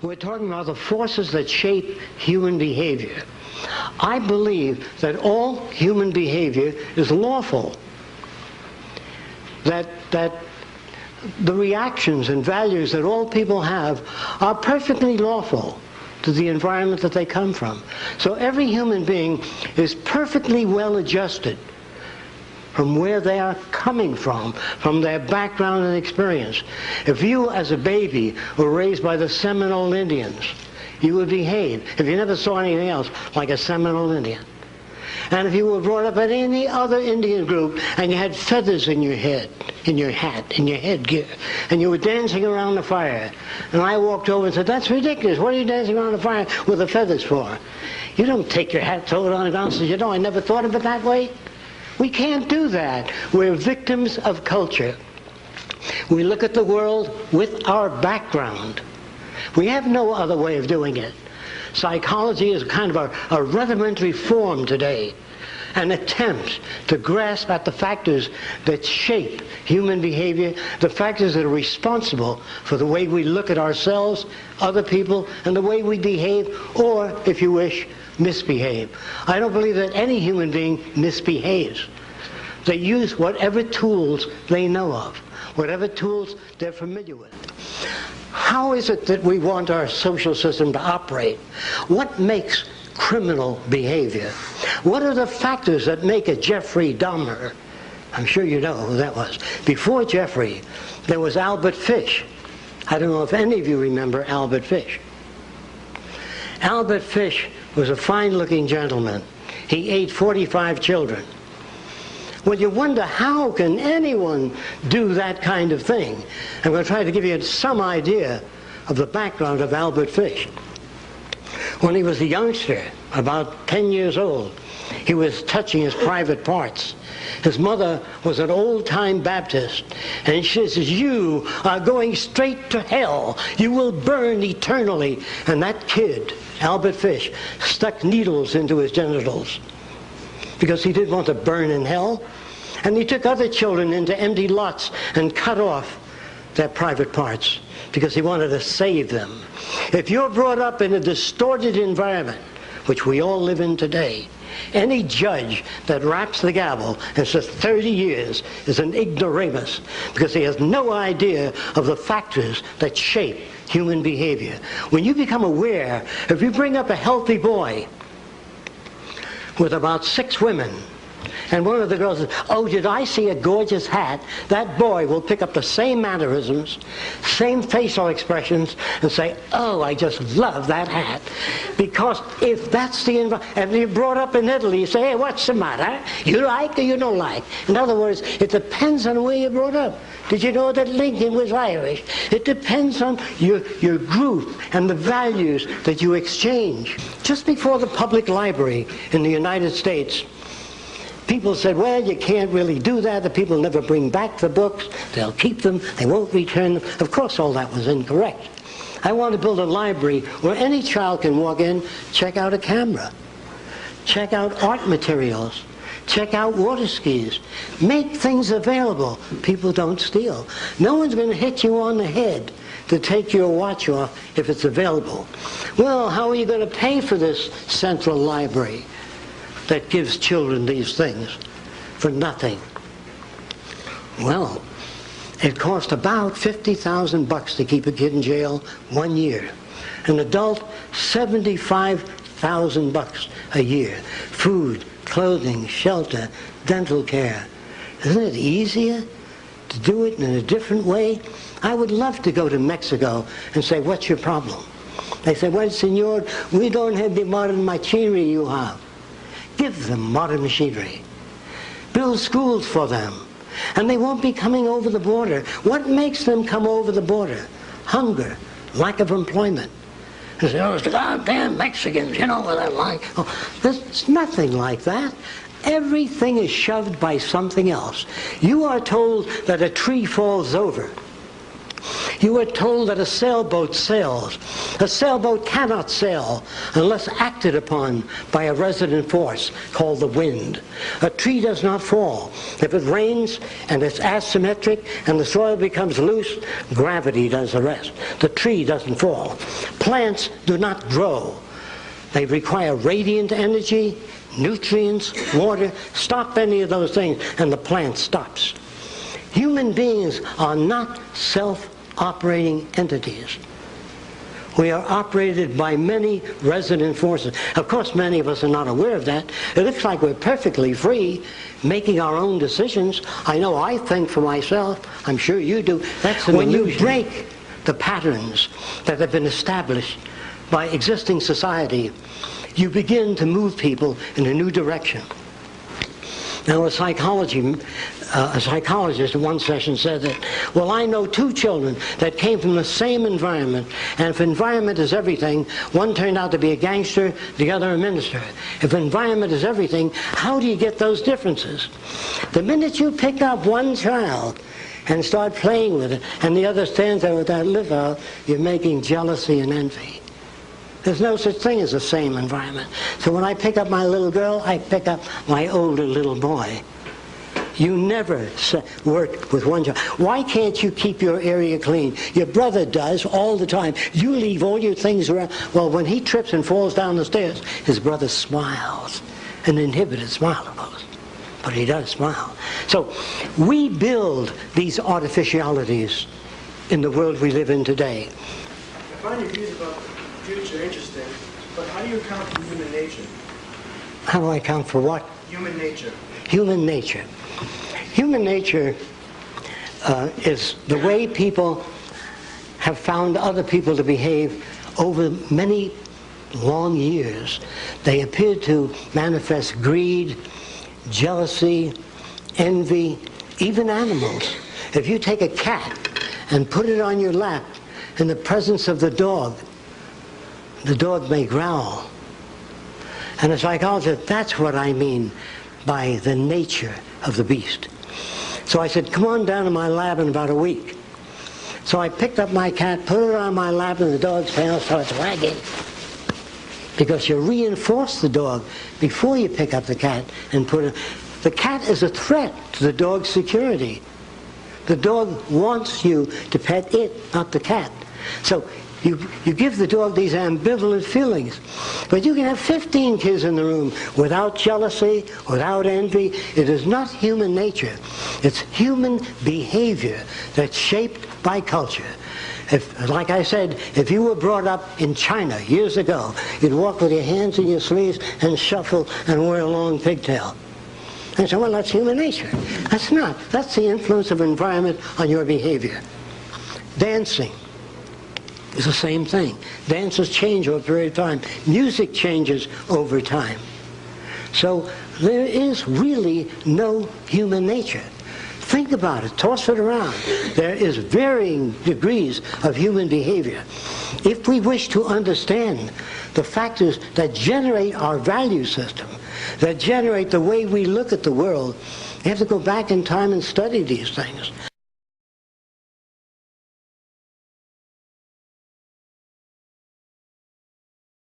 We're talking about the forces that shape human behavior. I believe that all human behavior is lawful. That the reactions and values that all people have are perfectly lawful to the environment that they come from. So every human being is perfectly well adjusted from where they are coming from their background and experience. If you as a baby were raised by the Seminole Indians, you would behave, if you never saw anything else, like a Seminole Indian. And if you were brought up at any other Indian group and you had feathers in your head, in your hat, in your headgear, and you were dancing around the fire, and I walked over and said, "That's ridiculous. What are you dancing around the fire with the feathers for?" You don't take your hat, throw it on the ground, and say, "You know, I never thought of it that way." We can't do that. We're victims of culture. We look at the world with our background. We have no other way of doing it. Psychology is kind of a rudimentary form today, an attempt to grasp at the factors that shape human behavior, the factors that are responsible for the way we look at ourselves, other people, and the way we behave, or, if you wish, misbehave. I don't believe that any human being misbehaves. They use whatever tools they know of, whatever tools they're familiar with. How is it that we want our social system to operate? What makes criminal behavior? What are the factors that make a Jeffrey Dahmer? I'm sure you know who that was. Before Jeffrey, there was Albert Fish. I don't know if any of you remember Albert Fish. Albert Fish was a fine-looking gentleman. He ate 45 children. Well, you wonder, how can anyone do that kind of thing? I'm going to try to give you some idea of the background of Albert Fish. When he was a youngster, about 10 years old, he was touching his private parts. His mother was an old-time Baptist, and she says, "You are going straight to hell. You will burn eternally." And that kid, Albert Fish, stuck needles into his genitals because he didn't want to burn in hell. And he took other children into empty lots and cut off their private parts because he wanted to save them. If you're brought up in a distorted environment, which we all live in today, any judge that raps the gavel and says 30 years is an ignoramus because he has no idea of the factors that shape human behavior. When you become aware, if you bring up a healthy boy with about 6 women, and one of the girls says, "Oh, did I see a gorgeous hat?" That boy will pick up the same mannerisms, same facial expressions, and say, "Oh, I just love that hat." Because if that's the environment, and you're brought up in Italy, you say, "Hey, what's the matter? You like or you don't like?" In other words, it depends on where you're brought up. Did you know that Lincoln was Irish? It depends on your group and the values that you exchange. Just before the public library in the United States, people said, "Well, you can't really do that. The people never bring back the books. They'll keep them. They won't return them." Of course, all that was incorrect. I want to build a library where any child can walk in, check out a camera, check out art materials, check out water skis, make things available. People don't steal. No one's going to hit you on the head to take your watch off if it's available. Well, how are you going to pay for this central library that gives children these things for nothing? Well, it cost about $50,000 to keep a kid in jail 1 year. An adult, $75,000 a year. Food, clothing, shelter, dental care. Isn't it easier to do it in a different way? I would love to go to Mexico and say, "What's your problem?" They say, "Well, senor, we don't have the modern machinery you have." Give them modern machinery. Build schools for them. And they won't be coming over the border. What makes them come over the border? Hunger, lack of employment. They say, "Oh, it's the goddamn Mexicans, you know what I like." Oh, there's nothing like that. Everything is shoved by something else. You are told that a tree falls over. You were told that a sailboat sails. A sailboat cannot sail unless acted upon by a resident force called the wind. A tree does not fall. If it rains and it's asymmetric and the soil becomes loose, gravity does the rest. The tree doesn't fall. Plants do not grow. They require radiant energy, nutrients, water. Stop any of those things and the plant stops. Human beings are not self-operating entities. We are operated by many resident forces. Of course, many of us are not aware of that. It looks like we're perfectly free, making our own decisions. I know I think for myself. I'm sure you do. That's an illusion. When you break the patterns that have been established by existing society, you begin to move people in a new direction. Now, a psychologist in one session said that, well, I know two children that came from the same environment, and if environment is everything, one turned out to be a gangster, the other a minister. If environment is everything, how do you get those differences? The minute you pick up one child and start playing with it, and the other stands there with that lip out, you're making jealousy and envy. There's no such thing as the same environment. So when I pick up my little girl, I pick up my older little boy. You never work with one child. Why can't you keep your area clean? Your brother does all the time. You leave all your things around. Well, when he trips and falls down the stairs, his brother smiles. An inhibited smile, of course. But he does smile. So we build these artificialities in the world we live in today. I find your views about the future interesting, but how do you account for human nature? How do I account for what? Human nature. Human nature. Human nature is the way people have found other people to behave over many long years. They appear to manifest greed, jealousy, envy, even animals. If you take a cat and put it on your lap in the presence of the dog may growl. And a psychologist, that's what I mean by the nature of the beast. So I said, come on down to my lab in about a week. So I picked up my cat, put it on my lap, and the dog's tail starts wagging. Because you reinforce the dog before you pick up the cat and put it. The cat is a threat to the dog's security. The dog wants you to pet it, not the cat. So you give the dog these ambivalent feelings. But you can have 15 kids in the room without jealousy, without envy. It is not human nature. It's human behavior that's shaped by culture. If, like I said, if you were brought up in China years ago, you'd walk with your hands in your sleeves and shuffle and wear a long pigtail. And so, well, that's human nature. That's not. That's the influence of environment on your behavior. Dancing is the same thing. Dances change over a period of time. Music changes over time. So there is really no human nature. Think about it. Toss it around. There is varying degrees of human behavior. If we wish to understand the factors that generate our value system, that generate the way we look at the world, we have to go back in time and study these things.